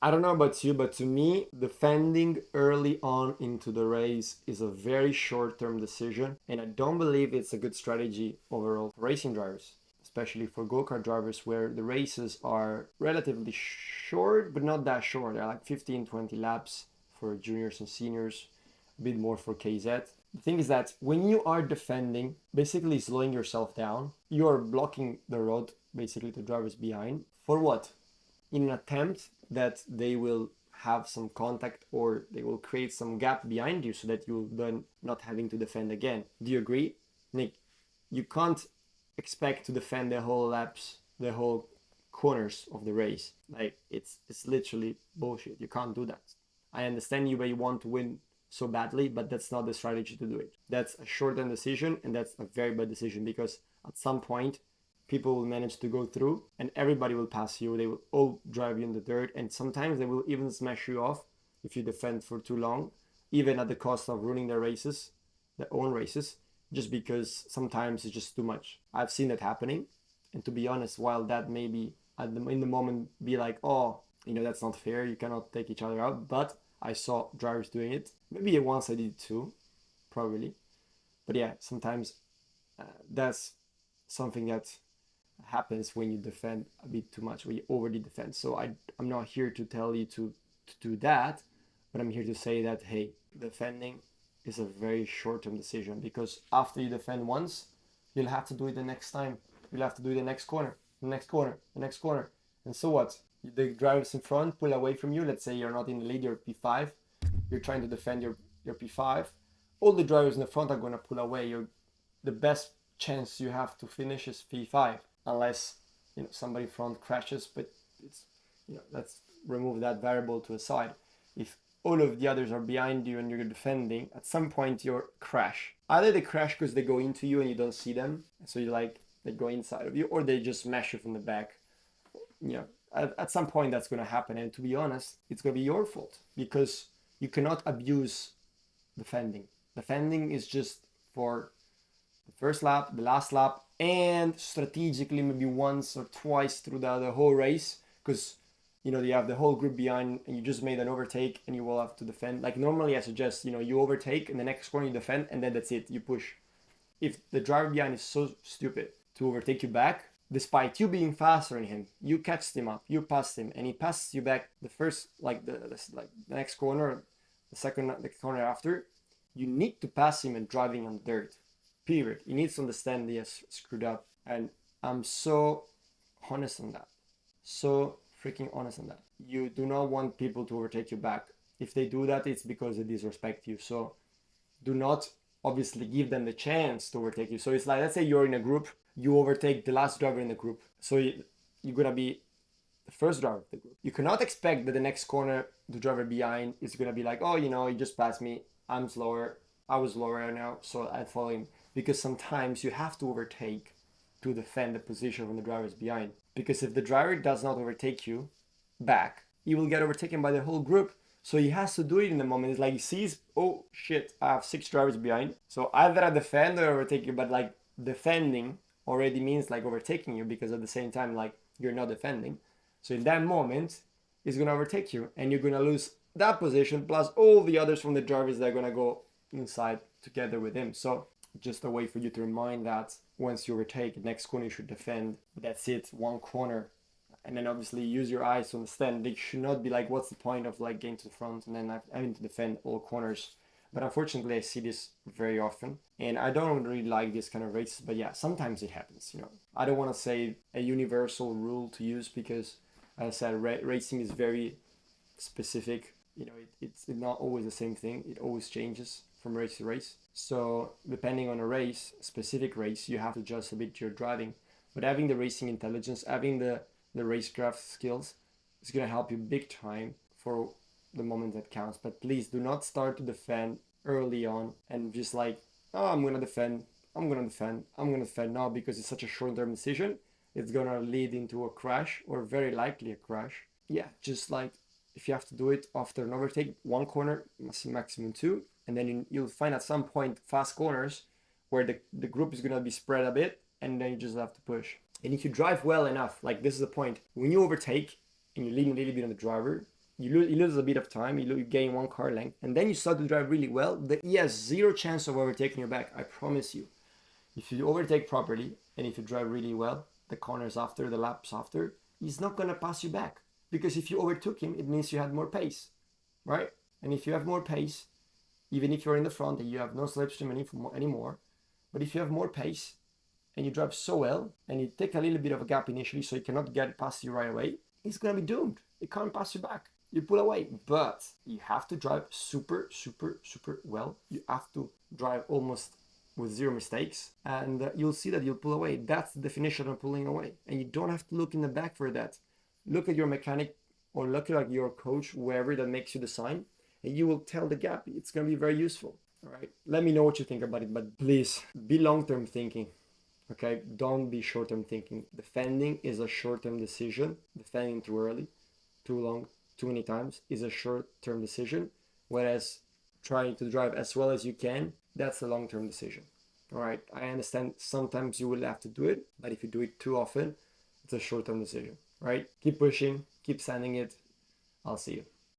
I don't know about you, but to me, defending early on into the race is a very short-term decision, and I don't believe it's a good strategy overall for racing drivers, especially for go-kart drivers where the races are relatively short, but not that short. They're like 15, 20 laps for juniors and seniors, a bit more for KZ. The thing is that when you are defending, basically slowing yourself down, you are blocking the road, basically the drivers behind. For what? In an attempt that they will have some contact or they will create some gap behind you so that you'll then not having to defend again. Do you agree, Nick? You can't expect to defend the whole laps, the whole corners of the race. Like it's literally bullshit. You can't do that. I understand you may want to win so badly, but that's not the strategy to do it. That's a short-term decision, and that's a very bad decision because at some point people will manage to go through and everybody will pass you. They will all drive you in the dirt, and sometimes they will even smash you off if you defend for too long, even at the cost of ruining their races, their own races, just because sometimes it's just too much. I've seen that happening, and to be honest, while that maybe in the moment be like, oh, that's not fair, you cannot take each other out, but I saw drivers doing it. Maybe once I did it too, probably. But yeah, sometimes that's something that happens when you defend a bit too much, when you overly defend. So I'm not here to tell you to do that, but I'm here to say that, hey, defending is a very short-term decision because after you defend once, you'll have to do it the next time. You'll have to do it the next corner, the next corner, the next corner. And so what? The drivers in front pull away from you. Let's say you're not in the lead, you're P5. You're trying to defend your P5. All the drivers in the front are going to pull away. The best chance you have to finish is P5 unless somebody in front crashes, but it's let's remove that variable to a side. If all of the others are behind you and you're defending, at some point you'll crash. Either they crash because they go into you and you don't see them, so they go inside of you, or they just smash you from the back. At some point that's going to happen, and to be honest, it's going to be your fault because you cannot abuse defending. Defending is just for the first lap, the last lap, and strategically maybe once or twice through the whole race because you have the whole group behind and you just made an overtake and you will have to defend. Like normally I suggest you overtake and the next corner you defend and then that's it, you push. If the driver behind is so stupid to overtake you back, despite you being faster than him, you catch him up, you pass him, and he passes you back the first the next corner, the corner after, you need to pass him and driving on dirt. Period. He needs to understand he has screwed up. And I'm so honest on that. So freaking honest on that. You do not want people to overtake you back. If they do that, it's because they disrespect you. So do not obviously give them the chance to overtake you. So it's like, let's say you're in a group, you overtake the last driver in the group. So you're going to be the first driver of the group. You cannot expect that the next corner, the driver behind is going to be like, oh, he just passed me. I'm slower. I was slower now, so I follow him. Because sometimes you have to overtake to defend the position when the driver is behind. Because if the driver does not overtake you back, he will get overtaken by the whole group. So he has to do it in the moment. It's like he sees, oh shit, I have 6 drivers behind. So either I defend or overtake you, but like defending already means like overtaking you because at the same time, like you're not defending. So in that moment, he's going to overtake you and you're going to lose that position plus all the others from the drivers that are going to go inside together with him. So just a way for you to remind that once you overtake, next corner you should defend. That's it, one corner. And then obviously use your eyes to understand. They should not be like, what's the point of like getting to the front and then having to defend all corners. But unfortunately, I see this very often. And I don't really like this kind of races. But yeah, sometimes it happens, I don't want to say a universal rule to use because, as I said, racing is very specific. It's not always the same thing. It always changes from race to race. So depending on a specific race, you have to adjust a bit your driving. But having the racing intelligence, having the racecraft skills is going to help you big time for the moment that counts. But please do not start to defend early on and just like, oh, I'm going to defend. No, because it's such a short-term decision. It's going to lead into a crash or very likely a crash. Yeah, just like if you have to do it after an overtake, 1 corner, maximum 2, and then you'll find at some point fast corners where the group is going to be spread a bit, and then you just have to push. And if you drive well enough, like this is the point, when you overtake and you lean a little bit on the driver, you lose a bit of time, you gain 1 car length, and then you start to drive really well, he has zero chance of overtaking your back, I promise you. If you overtake properly, and if you drive really well, the corners after, the laps after, he's not going to pass you back. Because if you overtook him, it means you had more pace, right? And if you have more pace, even if you're in the front and you have no slipstream anymore, but if you have more pace and you drive so well and you take a little bit of a gap initially so he cannot get past you right away, he's going to be doomed. He can't pass you back. You pull away. But you have to drive super, super, super well. You have to drive almost with zero mistakes, and you'll see that you'll pull away. That's the definition of pulling away. And you don't have to look in the back for that. Look at your mechanic or look at your coach, wherever that makes you the sign, and you will tell the gap. It's going to be very useful. All right. Let me know what you think about it, but please be long-term thinking. Okay. Don't be short-term thinking. Defending is a short-term decision. Defending too early, too long, too many times is a short-term decision. Whereas trying to drive as well as you can, that's a long-term decision. All right. I understand sometimes you will have to do it, but if you do it too often, it's a short-term decision. Right? Keep pushing, keep sanding it. I'll see you.